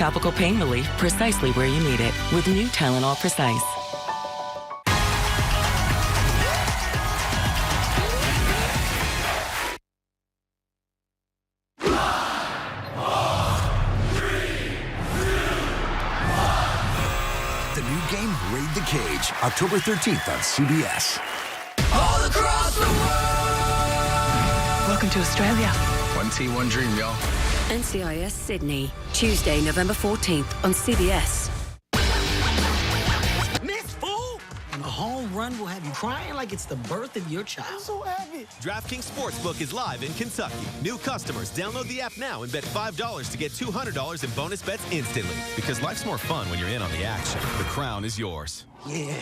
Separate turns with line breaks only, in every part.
topical pain relief precisely where you need it with new Tylenol Precise.
The new game, Raid the Cage, October 13th on CBS.
All across the world.
Welcome to Australia.
One team, one dream, y'all.
NCIS Sydney, Tuesday, November 14th on CBS.
Miss Fool! And a home run will have you crying like it's the birth of your child. I'm so happy.
DraftKings Sportsbook is live in Kentucky. New customers, download the app now and bet $5 to get $200 in bonus bets instantly. Because life's more fun when you're in on the action. The crown is yours.
Yeah.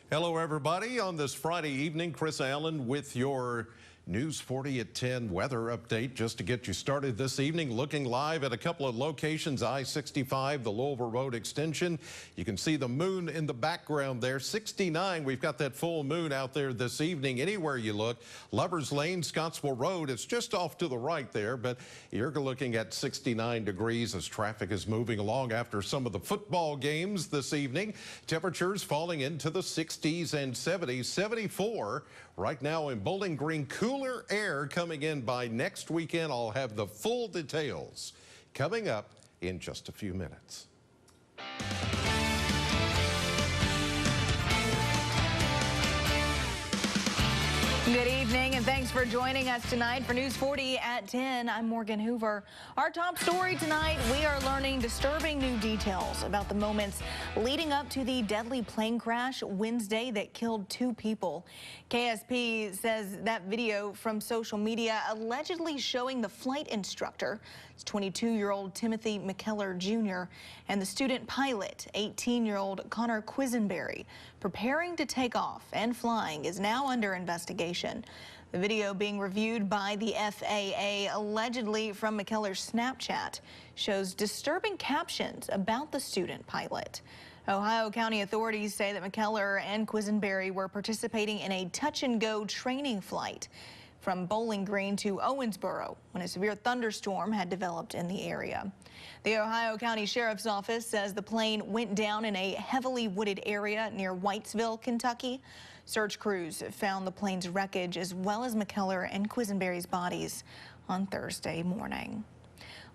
Hello, everybody. On this Friday evening, Chris Allen with your News 40 at 10 weather update. Just to get you started this evening, looking live at a couple of locations, I-65, the Louisville Road extension. You can see the moon in the background there. 69, we've got that full moon out there this evening. Anywhere you look, Lover's Lane, Scottsville Road, it's just off to the right there, but you're looking at 69 degrees as traffic is moving along after some of the football games this evening. Temperatures falling into the 60s and 70s, 74 right now in Bowling Green. Cooler air coming in by next weekend. I'll have the full details coming up in just a few minutes.
Good evening, and thanks for joining us tonight for News 40 at 10. I'm Morgan Hoover. Our top story tonight, we are learning disturbing new details about the moments leading up to the deadly plane crash Wednesday that killed 2 people. KSP says that video from social media allegedly showing the flight instructor, 22-year-old Timothy McKellar Jr., and the student pilot, 18-year-old Connor Quisenberry, preparing to take off and flying is now under investigation. The video being reviewed by the FAA, allegedly from McKellar's Snapchat, shows disturbing captions about the student pilot. Ohio County authorities say that McKellar and Quisenberry were participating in a touch-and-go training flight from Bowling Green to Owensboro when a severe thunderstorm had developed in the area. The Ohio County Sheriff's Office says the plane went down in a heavily wooded area near Whitesville, Kentucky. Search crews found the plane's wreckage as well as McKellar and Quisenberry's bodies on Thursday morning.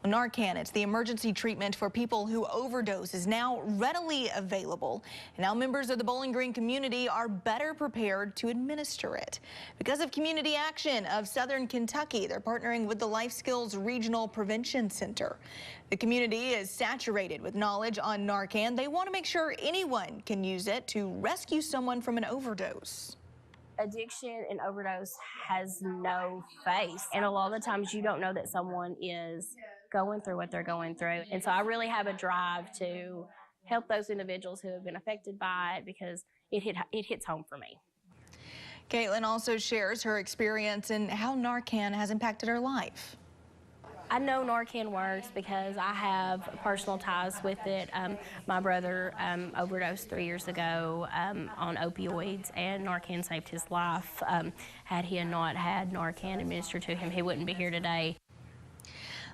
Narcan, it's the emergency treatment for people who overdose, is now readily available. And now members of the Bowling Green community are better prepared to administer it. Because of Community Action of Southern Kentucky, they're partnering with the Life Skills Regional Prevention Center. The community is saturated with knowledge on Narcan. They want to make sure anyone can use it to rescue someone from an overdose.
Addiction and overdose has no face, and a lot of the times you don't know that someone is going through what they're going through. And so I really have a drive to help those individuals who have been affected by it because it hits home for me.
Caitlin also shares her experience and how Narcan has impacted her life.
I know Narcan works because I have personal ties with it. My brother overdosed 3 years ago on opioids, and Narcan saved his life. Had he not had Narcan administered to him, he wouldn't be here today.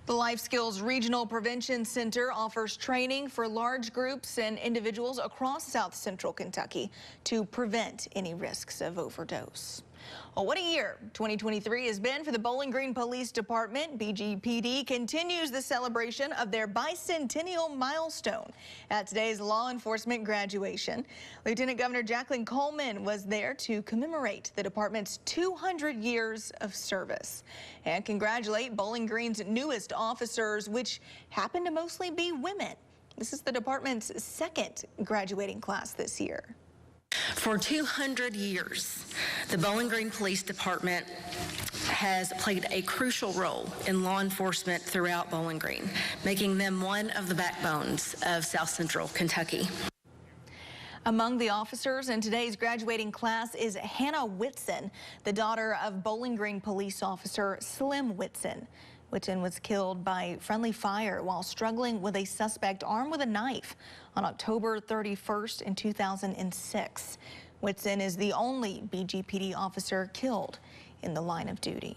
The Life Skills Regional Prevention Center offers training for large groups and individuals across South Central Kentucky to prevent any risks of overdose. Well, what a year 2023 has been for the Bowling Green Police Department. BGPD continues the celebration of their bicentennial milestone at today's law enforcement graduation. Lieutenant Governor Jacqueline Coleman was there to commemorate the department's 200 years of service and congratulate Bowling Green's newest officers, which happen to mostly be women. This is the department's second graduating class this year.
For 200 years, the Bowling Green Police Department has played a crucial role in law enforcement throughout Bowling Green, making them one of the backbones of South Central Kentucky.
Among the officers in today's graduating class is Hannah Whitson, the daughter of Bowling Green police officer Slim Whitson. Whitson was killed by friendly fire while struggling with a suspect armed with a knife on October 31st in 2006. Whitson is the only BGPD officer killed in the line of duty.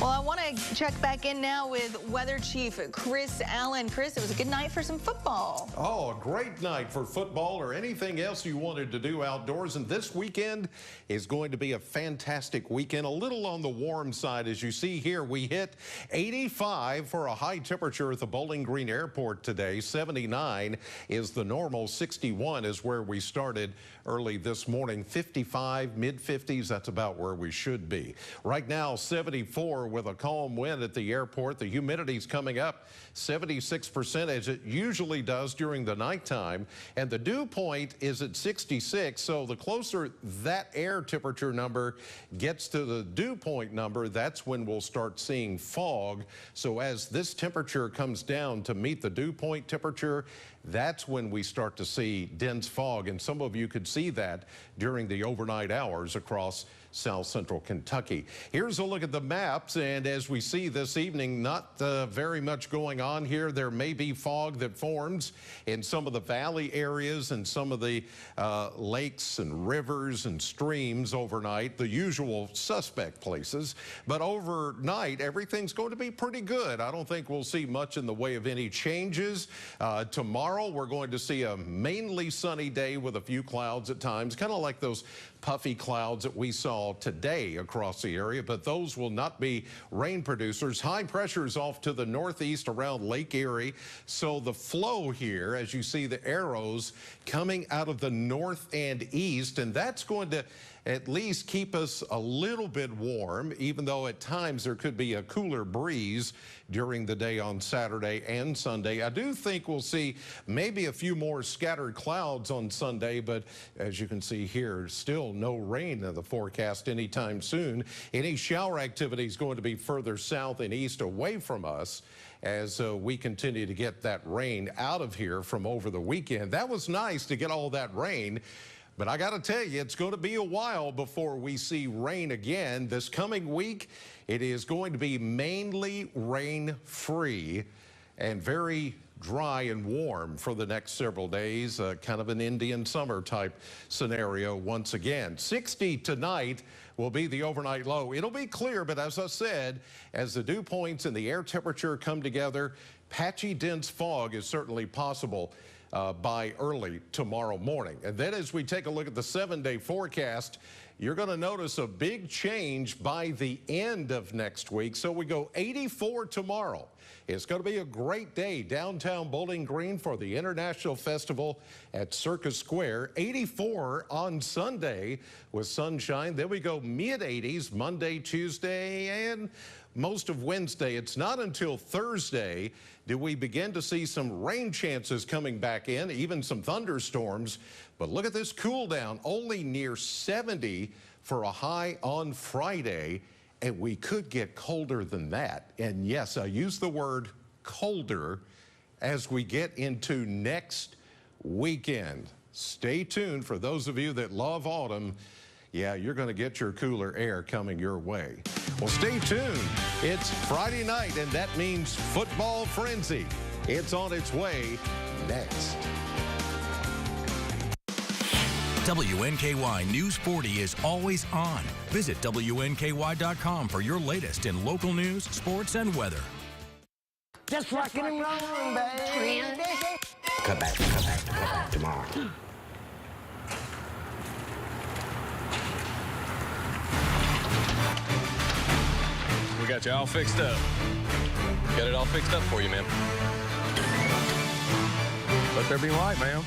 Well, I want to check back in now with Weather Chief Chris Allen. Chris, it was a good night for some football.
Oh, a great night for football or anything else you wanted to do outdoors. And this weekend is going to be a fantastic weekend. A little on the warm side. As you see here, we hit 85 for a high temperature at the Bowling Green Airport today. 79 is the normal. 61 is where we started early this morning. 55, mid-50s, that's about where we should be. Right now, 74 with a calm wind at the airport. The humidity's coming up 76% as it usually does during the nighttime. And the dew point is at 66. So the closer that air temperature number gets to the dew point number, that's when we'll start seeing fog. So as this temperature comes down to meet the dew point temperature, that's when we start to see dense fog. And some of you could see that during the overnight hours across South Central Kentucky. Here's a look at the maps, and as we see this evening, not very much going on here. There may be fog that forms in some of the valley areas and some of the lakes and rivers and streams overnight, the usual suspect places. But overnight, everything's going to be pretty good. I don't think we'll see much in the way of any changes. Tomorrow, we're going to see a mainly sunny day with a few clouds at times, kind of like those puffy clouds that we saw today across the area, but those will not be rain producers. High pressures off to the northeast around Lake Erie. So the flow here, as you see the arrows coming out of the north and east, and that's going to at least keep us a little bit warm, even though at times there could be a cooler breeze during the day on Saturday and Sunday. I do think we'll see maybe a few more scattered clouds on Sunday, but as you can see here, still no rain in the forecast anytime soon. Any shower activity is going to be further south and east away from us as we continue to get that rain out of here from over the weekend. That was nice to get all that rain. But I got to tell you, it's going to be a while before we see rain again. This coming week, it is going to be mainly rain-free and very dry and warm for the next several days, kind of an Indian summer type scenario once again. 60 tonight will be the overnight low. It'll be clear, but as I said, as the dew points and the air temperature come together, patchy dense fog is certainly possible by early tomorrow morning. And then as we take a look at the 7-day forecast, you're going to notice a big change by the end of next week. So we go 84 tomorrow. It's going to be a great day downtown Bowling Green for the International Festival at Circus Square. 84 on Sunday with sunshine. Then we go mid-80s Monday, Tuesday, and most of Wednesday. It's not until Thursday do we begin to see some rain chances coming back in, even some thunderstorms. But look at this cool down, only near 70 for a high on Friday, and we could get colder than that. And yes, I use the word colder as we get into next weekend. Stay tuned for those of you that love autumn. Yeah, you're going to get your cooler air coming your way. Well, stay tuned. It's Friday night, and that means football frenzy. It's on its way next.
WNKY News 40 is always on. Visit WNKY.com for your latest in local news, sports, and weather.
Just rocking and rolling, baby.
Come back tomorrow.
We got you all fixed up. Got it all fixed up for you, man. Let there be light, ma'am.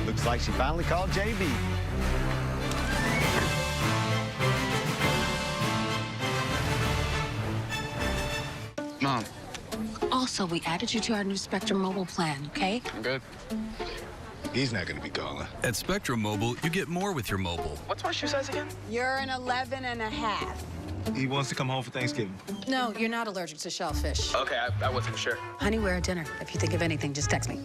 Looks like she finally called JB.
Mom.
Also, we added you to our new Spectrum Mobile plan, okay?
I'm good.
He's not going to be calling.
At Spectrum Mobile, you get more with your mobile.
What's my shoe size again?
You're an 11 and a half.
He wants to come home for Thanksgiving.
No, you're not allergic to shellfish.
Okay, I wasn't sure.
Honey, we're at dinner. If you think of anything, just text me.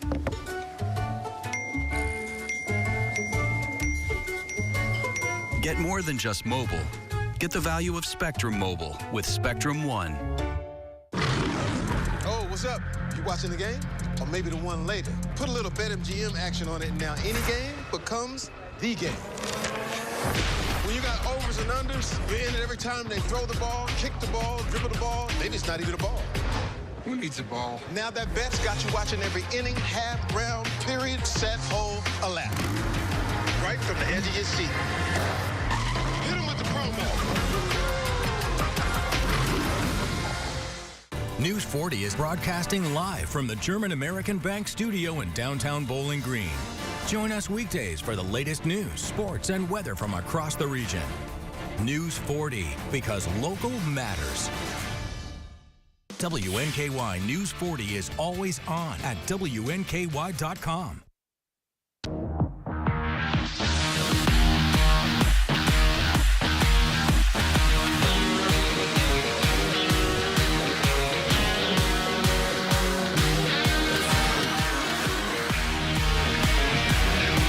Get more than just mobile. Get the value of Spectrum Mobile with Spectrum One.
Oh, what's up? You watching the game? Or maybe the one later? Put a little BetMGM action on it, and now any game becomes the game. When you got overs and unders, you're in it every time they throw the ball, kick the ball, dribble the ball. Maybe it's not even a ball. Who needs a ball? Now that bet's got you watching every inning, half, round, period, set, hole, a lap. Right from the edge of your seat. Hit them with the promo.
News 40 is broadcasting live from the German American Bank studio in downtown Bowling Green. Join us weekdays for the latest news, sports, and weather from across the region. News 40, because local matters. WNKY News 40 is always on at WNKY.com.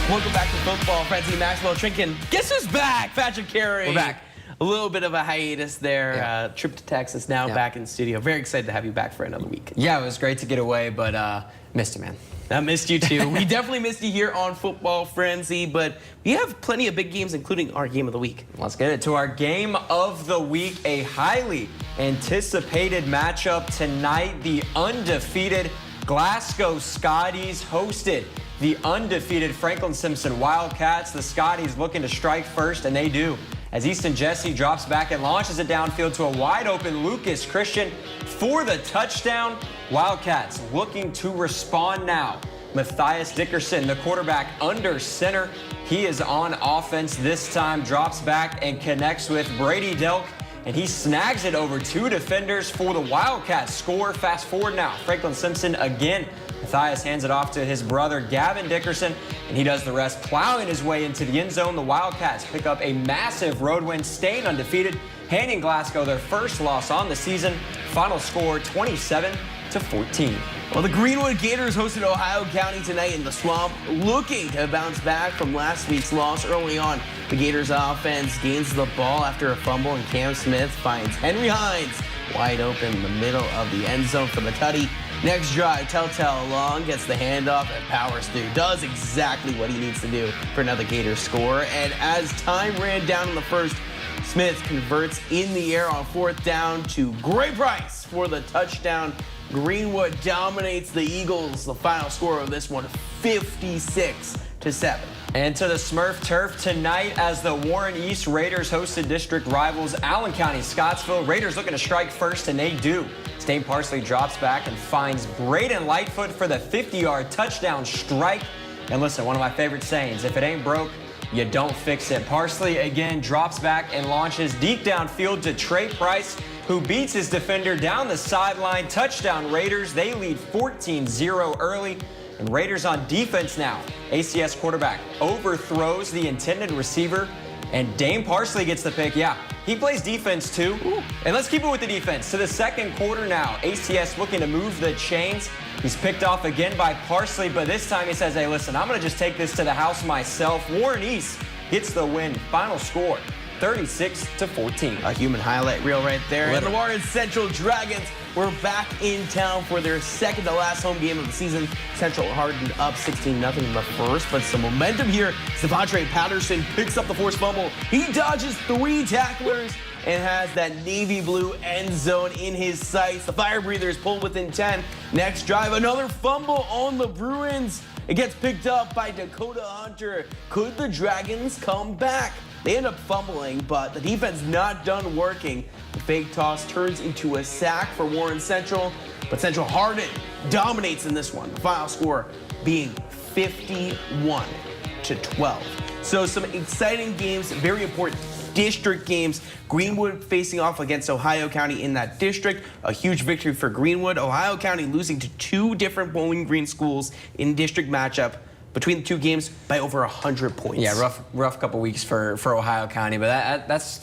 Welcome back to Football Frenzy. Maxwell Trinken. Guess who's back? Patrick Carey.
We're back.
A little bit of a hiatus there.
Yeah.
Trip to Texas, now back in the studio. Very excited to have you back for another week.
Yeah, it was great to get away, but missed you, man.
I missed you too. We definitely missed you here on Football Frenzy, but we have plenty of big games, including our game of the week.
Let's get it to our game of the week, a highly anticipated matchup tonight. The undefeated Glasgow Scotties hosted the undefeated Franklin Simpson Wildcats. The Scotties looking to strike first, and they do. As Easton Jesse drops back and launches it downfield to a wide open Lucas Christian for the touchdown. Wildcats looking to respond now. Matthias Dickerson, the quarterback, under center. He is on offense this time, drops back and connects with Brady Delk, and he snags it over two defenders for the Wildcats. Score, fast forward now. Franklin Simpson again. Matthias hands it off to his brother, Gavin Dickerson, and he does the rest, plowing his way into the end zone. The Wildcats pick up a massive road win, staying undefeated, handing Glasgow their first loss on the season. Final score, 27-14.
Well, the Greenwood Gators hosted Ohio County tonight in the Swamp, looking to bounce back from last week's loss early on. The Gators offense gains the ball after a fumble, and Cam Smith finds Henry Hines wide open in the middle of the end zone for the tutty. Next drive, Telltale Long gets the handoff and powers through. Does exactly what he needs to do for another Gator score. And as time ran down in the first, Smith converts in the air on fourth down to Gray Price for the touchdown. Greenwood dominates the Eagles. The final score of this one, 56-7.
And to the Smurf Turf tonight as the Warren East Raiders hosted district rivals Allen County Scottsville. Raiders looking to strike first, and they do. Stain Parsley drops back and finds Braden Lightfoot for the 50-yard touchdown strike. And listen, one of my favorite sayings, if it ain't broke, you don't fix it. Parsley again drops back and launches deep downfield to Trey Price, who beats his defender down the sideline. Touchdown Raiders. They lead 14-0 early. And Raiders on defense now. ACS quarterback overthrows the intended receiver, and Dame Parsley gets the pick. Yeah, he plays defense too. Ooh. And let's keep it with the defense. To the second quarter now. ACS looking to move the chains. He's picked off again by Parsley, but this time he says, hey, listen, I'm going to just take this to the house myself. Warren East gets the win. Final score, 36-14.
A human highlight reel right there. And the Warren Central Dragons were back in town for their second to last home game of the season. Central hardened up 16-0 in the first, but some momentum here. Devontae Patterson picks up the forced fumble. He dodges three tacklers and has that navy blue end zone in his sights. The Fire Breathers pull within 10. Next drive, another fumble on the Bruins. It gets picked up by Dakota Hunter. Could the Dragons come back? They end up fumbling, but the defense not done working. The fake toss turns into a sack for Warren Central, but Central Hardin dominates in this one. The final score being 51-12. So some exciting games, very important district games. Greenwood facing off against Ohio County in that district. A huge victory for Greenwood. Ohio County losing to two different Bowling Green schools in district matchup. Between the two games by over 100 points.
Yeah, rough couple weeks for Ohio County, but that's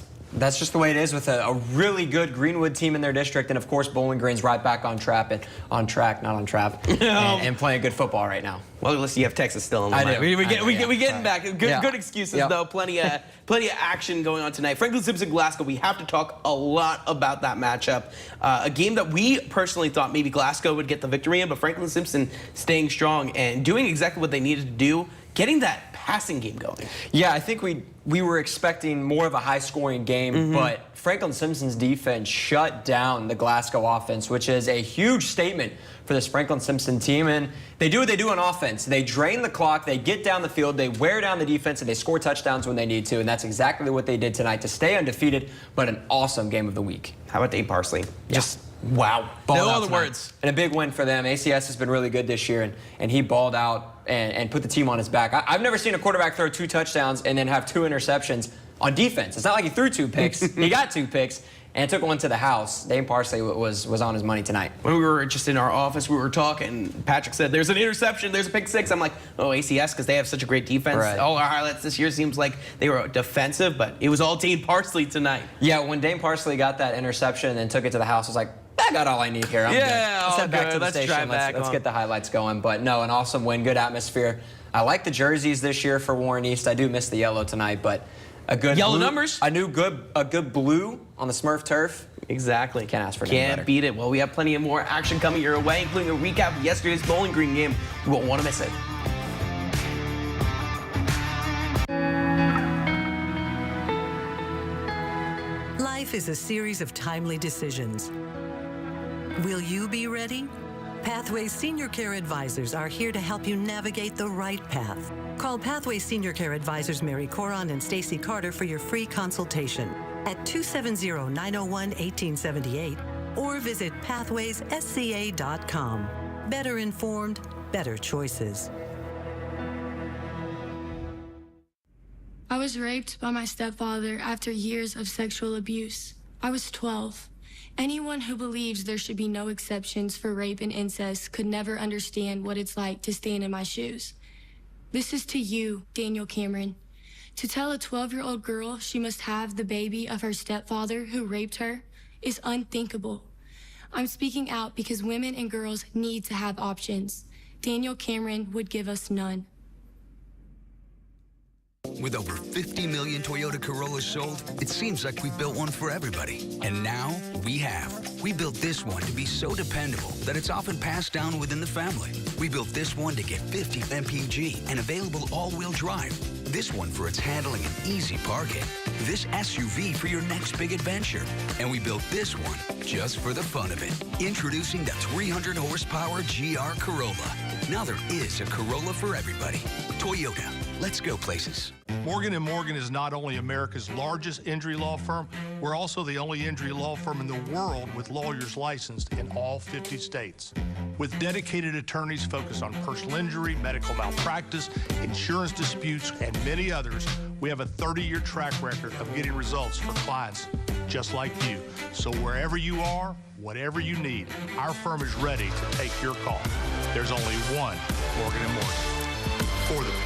just the way it is with a really good Greenwood team in their district, and of course Bowling Green's right back on track, and playing good football right now.
Well, listen, you have Texas still in the line. We getting back. Good excuses though. Plenty of action going on tonight. Franklin Simpson Glasgow. We have to talk a lot about that matchup. A game that we personally thought maybe Glasgow would get the victory in, but Franklin Simpson staying strong and doing exactly what they needed to do. getting that passing game going.
Yeah, I think we were expecting more of a high-scoring game, but Franklin Simpson's defense shut down the Glasgow offense, which is a huge statement for this Franklin Simpson team. And they do what they do on offense. They drain the clock, they get down the field, they wear down the defense, and they score touchdowns when they need to. And that's exactly what they did tonight to stay undefeated, but an awesome game of the week.
How about Dave Parsley?
Just wow.
No other words.
And a big win for them. ACS has been really good this year, and he balled out and put the team on his back. I've never seen a quarterback throw 2 touchdowns and then have 2 interceptions on defense. It's not like he threw 2 picks. He got 2 picks and took one to the house. Dave Parsley was on his money tonight.
When we were just in our office, we were talking. Patrick said, there's an interception, there's a pick 6. I'm like, oh, ACS, because they have such a great defense.
Right.
All our highlights this year seems like they were defensive, but it was all Dave Parsley tonight.
Yeah, when Dave Parsley got that interception and then took it to the house, I was like, I got all I need here. I'm good. Let's head back to the station. Let's get the highlights going. But no, an awesome win, good atmosphere. I like the jerseys this year for Warren East. I do miss the yellow tonight, but a good
yellow
blue,
numbers.
A good blue on the Smurf turf.
Exactly.
Can't ask for anything better.
Can't beat it. Well, we have plenty of more action coming your way, including a recap of yesterday's Bowling Green game. You won't want to miss it.
Life is a series of timely decisions. Will you be ready? Pathways Senior Care Advisors are here to help you navigate the right path. Call Pathways Senior Care Advisors Mary Coron and Stacy Carter for your free consultation at 270-901-1878 or visit pathwayssca.com. Better informed, better choices.
I was raped by my stepfather after years of sexual abuse. I was 12. Anyone who believes there should be no exceptions for rape and incest could never understand what it's like to stand in my shoes. This is to you, Daniel Cameron. To tell a 12-year-old girl she must have the baby of her stepfather who raped her is unthinkable. I'm speaking out because women and girls need to have options. Daniel Cameron would give us none.
With over 50 million Toyota Corollas sold, it seems like we built one for everybody. And now we have. We built this one to be so dependable that it's often passed down within the family. We built this one to get 50 mpg and available all-wheel drive. This one for its handling and easy parking. This SUV for your next big adventure. And we built this one just for the fun of it. Introducing the 300 horsepower GR Corolla. Now there is a Corolla for everybody. Toyota. Let's go places.
Morgan & Morgan is not only America's largest injury law firm, we're also the only injury law firm in the world with lawyers licensed in all 50 states. With dedicated attorneys focused on personal injury, medical malpractice, insurance disputes, and many others, we have a 30-year track record of getting results for clients just like you. So wherever you are, whatever you need, our firm is ready to take your call. There's only one Morgan & Morgan. For the people.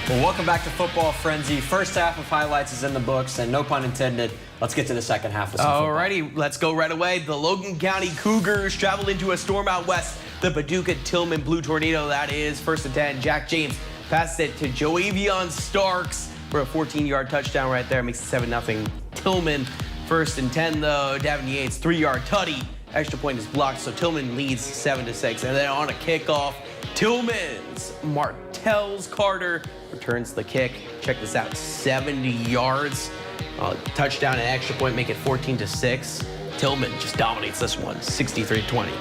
Well, welcome back to Football Frenzy. First half of highlights is in the books, and no pun intended, let's get to the second half of some football.
Alrighty, let's go right away. The Logan County Cougars traveled into a storm out west. The Paducah-Tillman Blue Tornado, that is. 1st and 10, Jack James passes it to Joavion Starks for a 14-yard touchdown right there. Makes it 7-0 Tillman. 1st and 10, though, Davin Yates, 3-yard tutty. Extra point is blocked, so Tillman leads 7-6. And then on a kickoff, Tillman's Martell's Carter returns the kick. Check this out, 70 yards. Touchdown and extra point make it 14-6. Tillman just dominates this one, 63-20.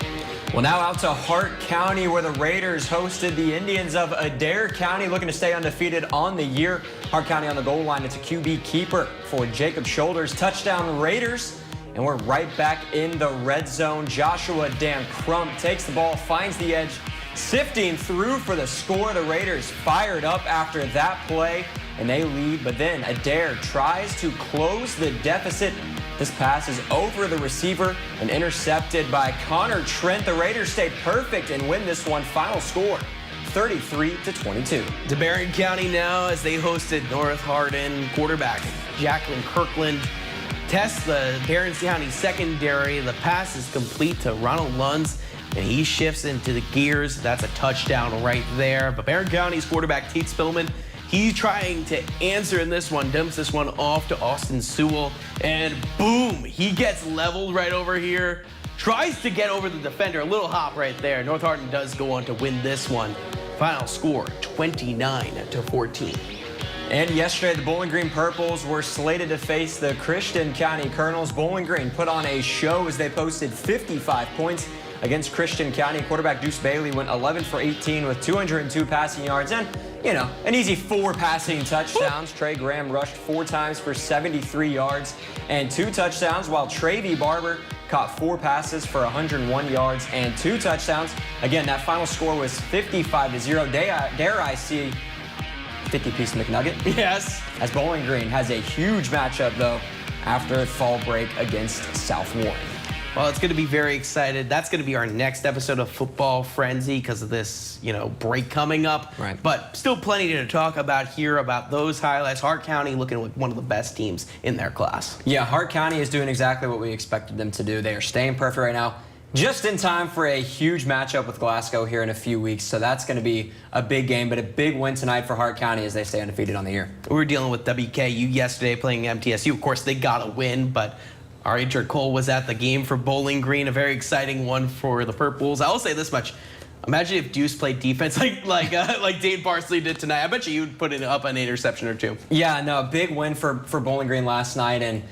Well, now out to Hart County, where the Raiders hosted the Indians of Adair County, looking to stay undefeated on the year. Hart County on the goal line. It's a QB keeper for Jacob Shoulders. Touchdown Raiders. And we're right back in the red zone. Joshua Dan Crump takes the ball, finds the edge, sifting through for the score. The Raiders fired up after that play, and they lead. But then Adair tries to close the deficit. This pass is over the receiver and intercepted by Connor Trent. The Raiders stay perfect and win this one. Final score, 33-22.
DeBarron County now as they hosted North Hardin. Quarterback Jacqueline Kirkland tests the Barron County secondary. The pass is complete to Ronald Lunds. and he shifts into the gears. That's a touchdown right there. But Barron County's quarterback, Tate Spillman, he's trying to answer in this one, dumps this one off to Austin Sewell, and boom, he gets leveled right over here. Tries to get over the defender, a little hop right there. North Hardin does go on to win this one. Final score, 29-14.
And yesterday, the Bowling Green Purples were slated to face the Christian County Colonels. Bowling Green put on a show as they posted 55 points against Christian County. Quarterback Deuce Bailey went 11 for 18 with 202 passing yards and, you know, an easy 4 passing touchdowns. Trey Graham rushed 4 times for 73 yards and 2 touchdowns, while Travie Barber caught 4 passes for 101 yards and 2 touchdowns. Again, that final score was 55-0. Dare I see 50-piece McNugget?
Yes.
As Bowling Green has a huge matchup, though, after fall break against South Warren.
Well, it's going to be very excited. That's going to be our next episode of Football Frenzy because of this, break coming up.
Right.
But still plenty to talk about here about those highlights. Hart County looking like one of the best teams in their class.
Yeah, Hart County is doing exactly what we expected them to do. They are staying perfect right now, just in time for a huge matchup with Glasgow here in a few weeks. So that's going to be a big game, but a big win tonight for Hart County as they stay undefeated on the year.
We were dealing with WKU yesterday playing MTSU. Of course, they got a win, but our Richard Cole was at the game for Bowling Green, a very exciting one for the Purples. I will say this much. Imagine if Deuce played defense like Dane Parsley did tonight. I bet you'd put up an interception or 2.
Yeah, no, big win for Bowling Green last night. And,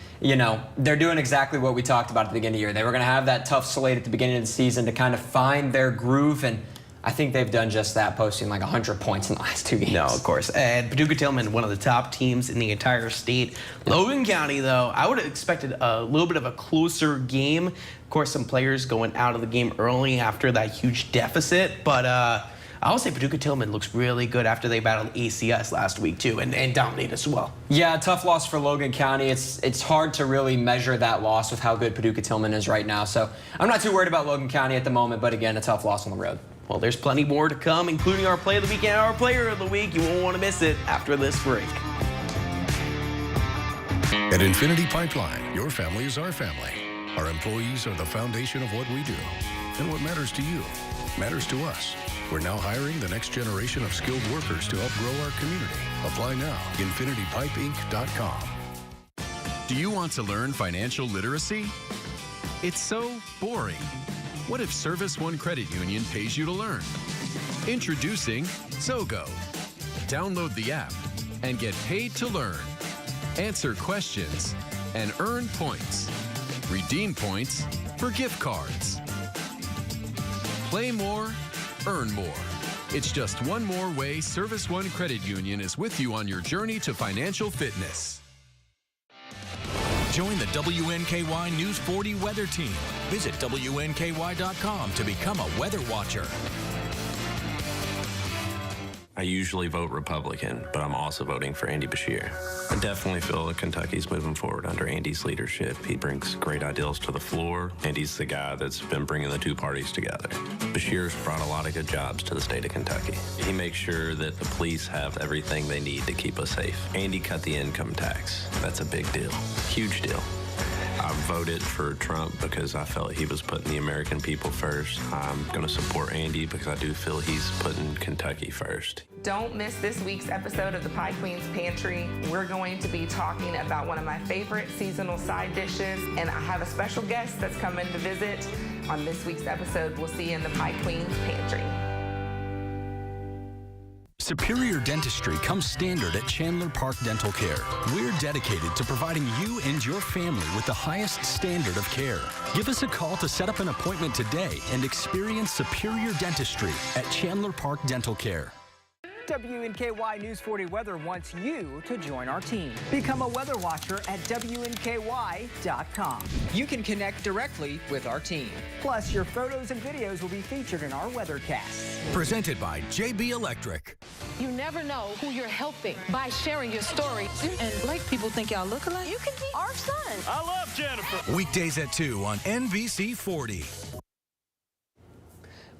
they're doing exactly what we talked about at the beginning of the year. They were going to have that tough slate at the beginning of the season to kind of find their groove. And I think they've done just that, posting like 100 points in the last 2 games.
No, of course. And Paducah-Tillman, one of the top teams in the entire state. Logan County, though, I would have expected a little bit of a closer game. Of course, some players going out of the game early after that huge deficit. But I'll say Paducah-Tillman looks really good after they battled ACS last week, too, and dominated as well.
Yeah, tough loss for Logan County. It's hard to really measure that loss with how good Paducah-Tillman is right now. So I'm not too worried about Logan County at the moment, but again, a tough loss on the road.
Well, there's plenty more to come, including our Play of the Week and our Player of the Week. You won't want to miss it after this break.
At Infinity Pipeline, your family is our family. Our employees are the foundation of what we do. And what matters to you matters to us. We're now hiring the next generation of skilled workers to help grow our community. Apply now. InfinityPipeInc.com.
Do you want to learn financial literacy? It's so boring. What if Service One Credit Union pays you to learn? Introducing Zogo. Download the app and get paid to learn. Answer questions and earn points. Redeem points for gift cards. Play more, earn more. It's just one more way Service One Credit Union is with you on your journey to financial fitness.
Join the WNKY News 40 weather team. Visit WNKY.com to become a weather watcher.
I usually vote Republican, but I'm also voting for Andy Beshear. I definitely feel that Kentucky's moving forward under Andy's leadership. He brings great ideals to the floor. Andy's the guy that's been bringing the two parties together. Beshear's brought a lot of good jobs to the state of Kentucky. He makes sure that the police have everything they need to keep us safe. Andy cut the income tax. That's a big deal, huge deal. I voted for Trump because I felt he was putting the American people first. I'm going to support Andy because I do feel he's putting Kentucky first.
Don't miss this week's episode of the Pie Queen's Pantry. We're going to be talking about one of my favorite seasonal side dishes, and I have a special guest that's coming to visit on this week's episode. We'll see you in the Pie Queen's Pantry.
Superior dentistry comes standard at Chandler Park Dental Care. We're dedicated to providing you and your family with the highest standard of care. Give us a call to set up an appointment today and experience superior dentistry at Chandler Park Dental Care.
WNKY News 40 Weather wants you to join our team. Become a weather watcher at WNKY.com. You can connect directly with our team. Plus, your photos and videos will be featured in our weathercasts.
Presented by JB Electric.
You never know who you're helping by sharing your story. And black people think y'all look alike. You can be our son.
I love Jennifer. Weekdays at 2 on NBC 40.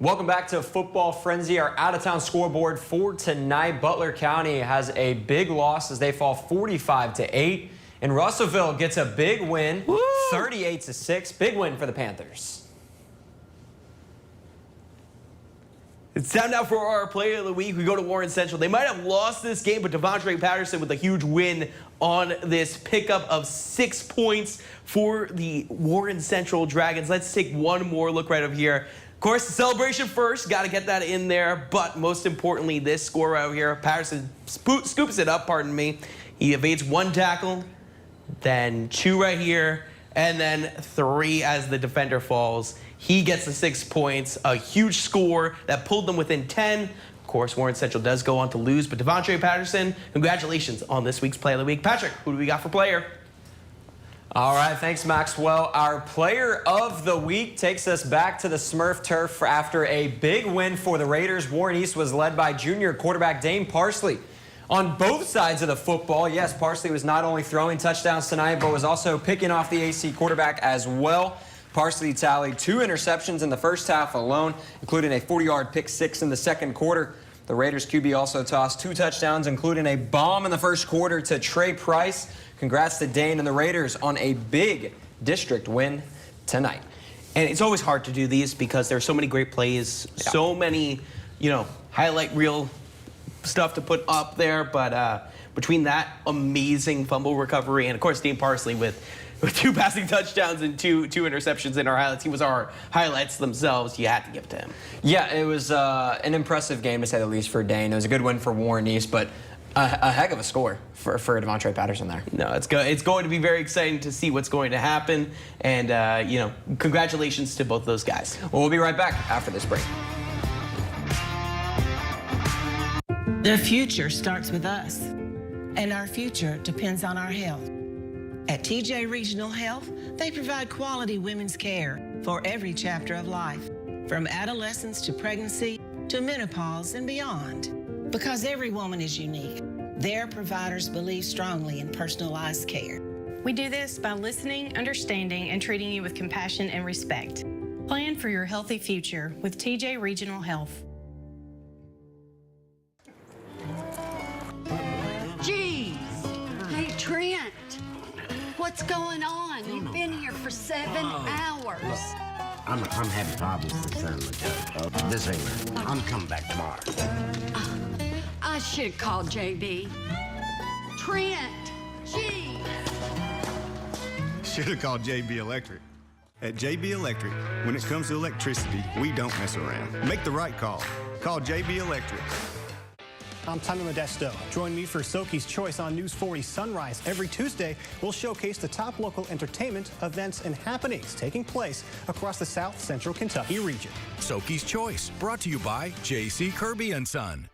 Welcome back to Football Frenzy. Our out-of-town scoreboard for tonight. Butler County has a big loss as they fall 45-8. And Russellville gets a big win, 38-6. Big win for the Panthers.
It's time now for our Player of the Week. We go to Warren Central. They might have lost this game, but Devontae Patterson with a huge win on this pickup of 6 points for the Warren Central Dragons. Let's take one more look right over here. Of course, the celebration first. Got to get that in there. But most importantly, this score right here. Patterson scoops it up, pardon me. He evades 1 tackle, then 2 right here, and then 3 as the defender falls. He gets the 6 points, a huge score that pulled them within 10. Of course, Warren Central does go on to lose, but Devontae Patterson, congratulations on this week's Play of the Week. Patrick, who do we got for player?
All right, thanks, Maxwell. Our Player of the Week takes us back to the Smurf turf after a big win for the Raiders. Warren East was led by junior quarterback Dane Parsley. On both sides of the football, yes, Parsley was not only throwing touchdowns tonight, but was also picking off the AC quarterback as well. Parsley tallied 2 interceptions in the first half alone, including a 40-yard pick 6 in the second quarter. The Raiders QB also tossed 2 touchdowns, including a bomb in the first quarter to Trey Price. Congrats to Dane and the Raiders on a big district win tonight.
And it's always hard to do these because there's so many great plays, so many, highlight reel stuff to put up there. But between that amazing fumble recovery and, of course, Dane Parsley with 2 passing touchdowns and two interceptions in our highlights. He was our highlights themselves. You had to give it to him.
Yeah, it was an impressive game, to say the least, for Dane. It was a good win for Warren East, but a heck of a score for Devontae Patterson there.
No, it's going to be very exciting to see what's going to happen. And, congratulations to both those guys.
Well, we'll be right back after this break.
The future starts with us, and our future depends on our health. At TJ Regional Health, they provide quality women's care for every chapter of life, from adolescence to pregnancy to menopause and beyond. Because every woman is unique, their providers believe strongly in personalized care.
We do this by listening, understanding, and treating you with compassion and respect. Plan for your healthy future with TJ Regional Health.
Jeez. Hey, Trent. What's going on? You've been here for 7 hours.
I'm having problems with the son. This ain't right. I'm coming back tomorrow.
I should have called JB. Trent, gee.
Should have called JB Electric. At JB Electric, when it comes to electricity, we don't mess around. Make the right call. Call JB Electric.
I'm Tommy Modesto. Join me for Soki's Choice on News 40 Sunrise. Every Tuesday, we'll showcase the top local entertainment, events, and happenings taking place across the South Central Kentucky region.
Soki's Choice, brought to you by J.C. Kirby & Son.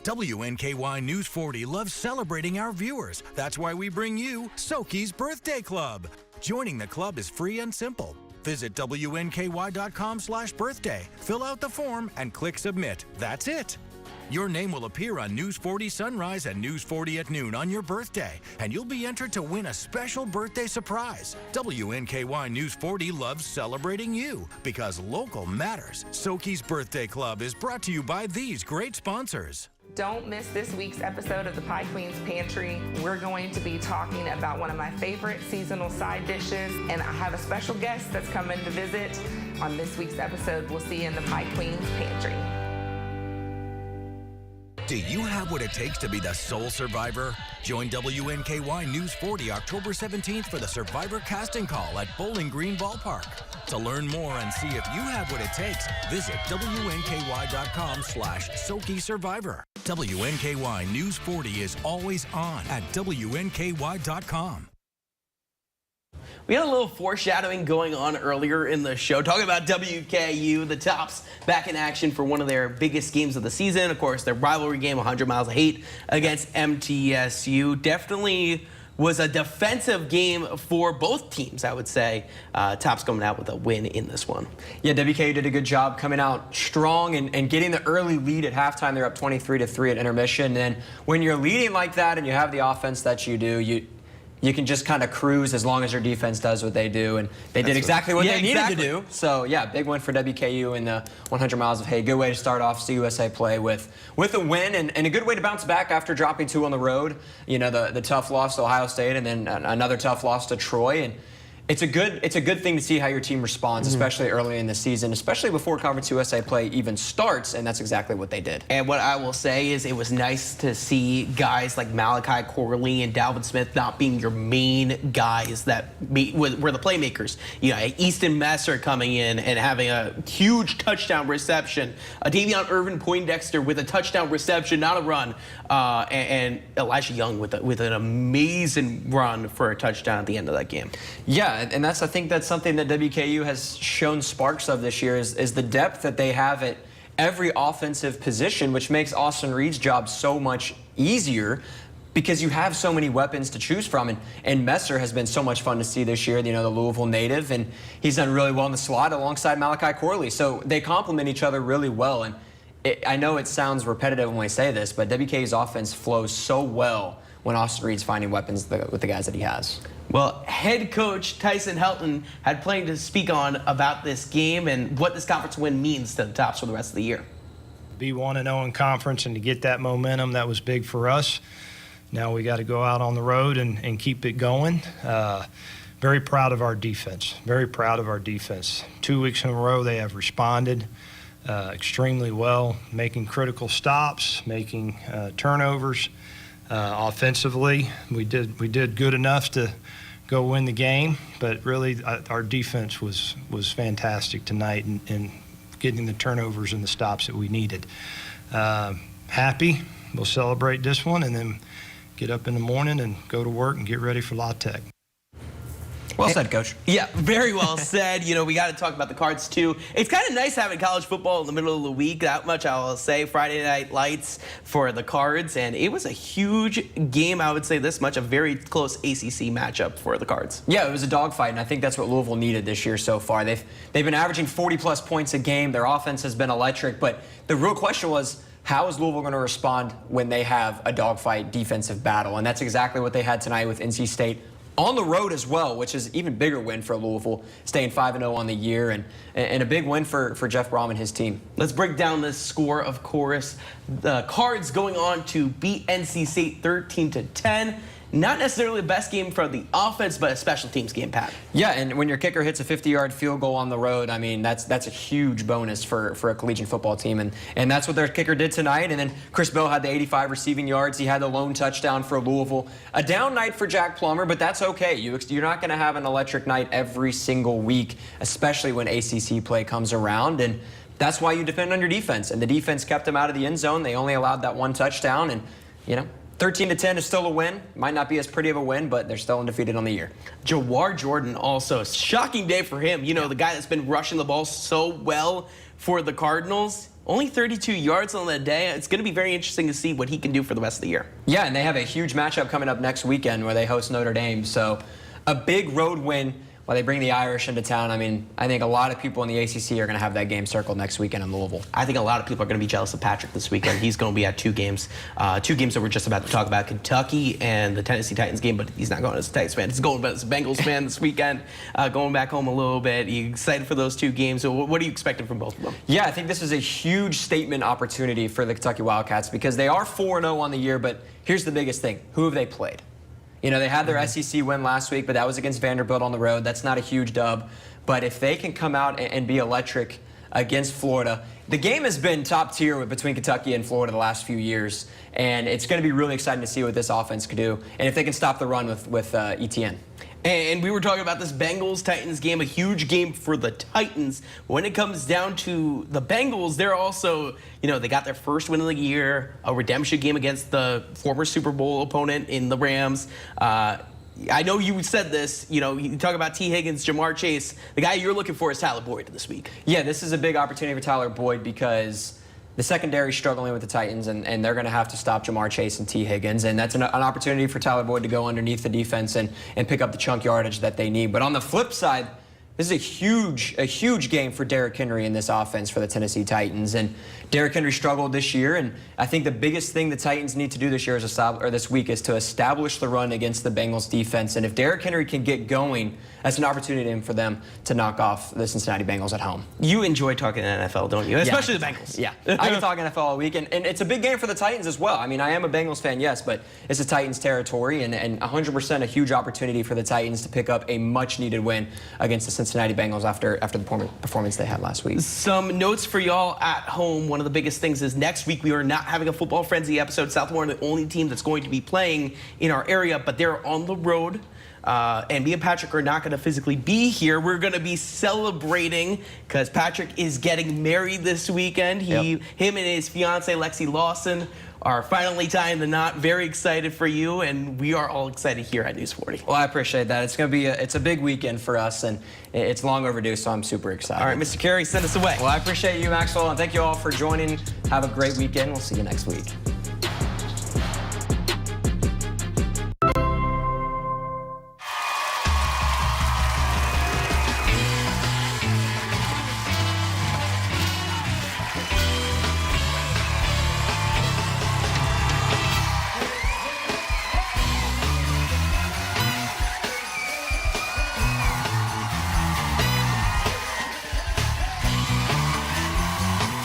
WNKY News 40 loves celebrating our viewers. That's why we bring you Soki's Birthday Club. Joining the club is free and simple. Visit WNKY.com/birthday, fill out the form, and click Submit. That's it. Your name will appear on News 40 Sunrise and News 40 at noon on your birthday, and you'll be entered to win a special birthday surprise. WNKY News 40 loves celebrating you because local matters. Soki's Birthday Club is brought to you by these great sponsors.
Don't miss this week's episode of the Pie Queen's Pantry. We're going to be talking about one of my favorite seasonal side dishes, and I have a special guest that's coming to visit on this week's episode. We'll see you in the Pie Queen's Pantry.
Do you have what it takes to be the sole survivor? Join WNKY News 40 October 17th for the Survivor Casting Call at Bowling Green Ballpark. To learn more and see if you have what it takes, visit WNKY.com/Soki Survivor. WNKY News 40 is always on at WNKY.com.
We had a little foreshadowing going on earlier in the show, talking about WKU, the Tops, back in action for one of their biggest games of the season. Of course, their rivalry game, 100 Miles of Hate against MTSU. Definitely was a defensive game for both teams, I would say. Tops coming out with a win in this one.
Yeah, WKU did a good job coming out strong and getting the early lead at halftime. They're up 23-3 at intermission. And when you're leading like that and you have the offense that you do, you can just kind of cruise as long as your defense does what they do. And they did exactly what they needed to do. So, yeah, big win for WKU in the 100 Miles of Hay. Good way to start off CUSA play with a win and a good way to bounce back after dropping 2 on the road. You know, the tough loss to Ohio State and then another tough loss to Troy. It's a good thing to see how your team responds, especially early in the season, especially before Conference USA play even starts, and that's exactly what they did.
And what I will say is it was nice to see guys like Malachi Corley and Dalvin Smith not being your main guys that were the playmakers. You know, Easton Messer coming in and having a huge touchdown reception, Davion Irvin Poindexter with a touchdown reception, not a run, and Elijah Young with an amazing run for a touchdown at the end of that game.
Yeah, and I think that's something that WKU has shown sparks of this year is the depth that they have at every offensive position, which makes Austin Reed's job so much easier because you have so many weapons to choose from. And Messer has been so much fun to see this year, you know, the Louisville native, and he's done really well in the slot alongside Malachi Corley. So they complement each other really well. And I know it sounds repetitive when I say this, but WKU's offense flows so well when Austin Reed's finding weapons with the guys that he has.
Well, head coach Tyson Helton had plenty to speak on about this game and what this conference win means to the Tops for the rest of the year.
Be 1-0 in conference and to get that momentum, that was big for us. Now we got to go out on the road and keep it going. Very proud of our defense. Very proud of our defense. 2 weeks in a row they have responded extremely well, making critical stops, making turnovers. Offensively, we did good enough to go win the game, but really our defense was fantastic tonight in getting the turnovers and the stops that we needed. Happy, we'll celebrate this one and then get up in the morning and go to work and get ready for La Tech.
Well said, Coach.
Yeah, very well said. You know, we got to talk about the Cards, too. It's kind of nice having college football in the middle of the week. That much I will say. Friday Night Lights for the Cards, and it was a huge game, I would say this much, a very close ACC matchup for the Cards.
Yeah, it was a dogfight, and I think that's what Louisville needed this year so far. They've been averaging 40-plus points a game. Their offense has been electric, but the real question was, how is Louisville going to respond when they have a dogfight defensive battle? And that's exactly what they had tonight with NC State. On the road as well, which is an even bigger win for Louisville, staying 5-0 on the year, and a big win for Jeff Brom and his team.
Let's break down this score, of course. The Cards going on to beat NC State 13-10. Not necessarily the best game for the offense, but a special teams game, Pat.
Yeah, and when your kicker hits a 50-yard field goal on the road, I mean, that's a huge bonus for a collegiate football team. And that's what their kicker did tonight. And then Chris Bell had the 85 receiving yards. He had the lone touchdown for Louisville. A down night for Jack Plummer, but that's okay. You're not going to have an electric night every single week, especially when ACC play comes around. And that's why you depend on your defense. And the defense kept them out of the end zone. They only allowed that one touchdown. And, you know, 13-10 is still a win. Might not be as pretty of a win, but they're still undefeated on the year.
Jawar Jordan also, shocking day for him. You know, the guy that's been rushing the ball so well for the Cardinals. Only 32 yards on the day. It's going to be very interesting to see what he can do for the rest of the year.
Yeah, and they have a huge matchup coming up next weekend where they host Notre Dame. So a big road win while they bring the Irish into town. I mean, I think a lot of people in the ACC are going to have that game circled next weekend in Louisville.
I think a lot of people are going to be jealous of Patrick this weekend. He's going to be at two games that we're just about to talk about, Kentucky and the Tennessee Titans game, but he's not going as a Titans fan. He's going as a Bengals fan this weekend, going back home a little bit. Are you excited for those two games? So what are you expecting from both of them?
Yeah, I think this is a huge statement opportunity for the Kentucky Wildcats because they are 4-0 on the year, but here's the biggest thing. Who have they played? You know, they had their SEC win last week, but that was against Vanderbilt on the road. That's not a huge dub. But if they can come out and be electric against Florida, the game has been top tier between Kentucky and Florida the last few years. And it's going to be really exciting to see what this offense could do. And if they can stop the run with Etienne.
And we were talking about this Bengals-Titans game, a huge game for the Titans. When it comes down to the Bengals, they're also, you know, they got their first win of the year, a redemption game against the former Super Bowl opponent in the Rams. I know you said this, you know, you talk about T. Higgins, Jamar Chase. The guy you're looking for is Tyler Boyd this week.
Yeah, this is a big opportunity for Tyler Boyd because the secondary is struggling with the Titans, and they're going to have to stop Jamar Chase and T. Higgins. And that's an opportunity for Tyler Boyd to go underneath the defense and pick up the chunk yardage that they need. But on the flip side,
This is a huge game for Derrick Henry in this offense for the Tennessee Titans. And Derrick Henry struggled this year, and I think the biggest thing the Titans need to do this year this week is to establish the run against the Bengals defense. And if Derrick Henry can get going, that's an opportunity for them to knock off the Cincinnati Bengals at home.
You enjoy talking NFL, don't you? Especially the Bengals.
Yeah, I can talk NFL all week, and it's a big game for the Titans as well. I mean, I am a Bengals fan, yes, but it's a Titans territory, and 100% a huge opportunity for the Titans to pick up a much-needed win against the Cincinnati Bengals after the performance they had last week.
Some notes for y'all at home. One of the biggest things is next week we are not having a Football Frenzy episode. South Warren, the only team that's going to be playing in our area, but they're on the road. And me and Patrick are not going to physically be here. We're going to be celebrating because Patrick is getting married this weekend. Him and his fiance Lexi Lawson are finally tying the knot. Very excited for you, and we are all excited here at News 40.
Well, I appreciate that. It's going to be it's a big weekend for us, and it's long overdue, so I'm super excited.
All right, Mr. Carey, send us away.
Well, I appreciate you, Maxwell, and thank you all for joining. Have a great weekend. We'll see you next week.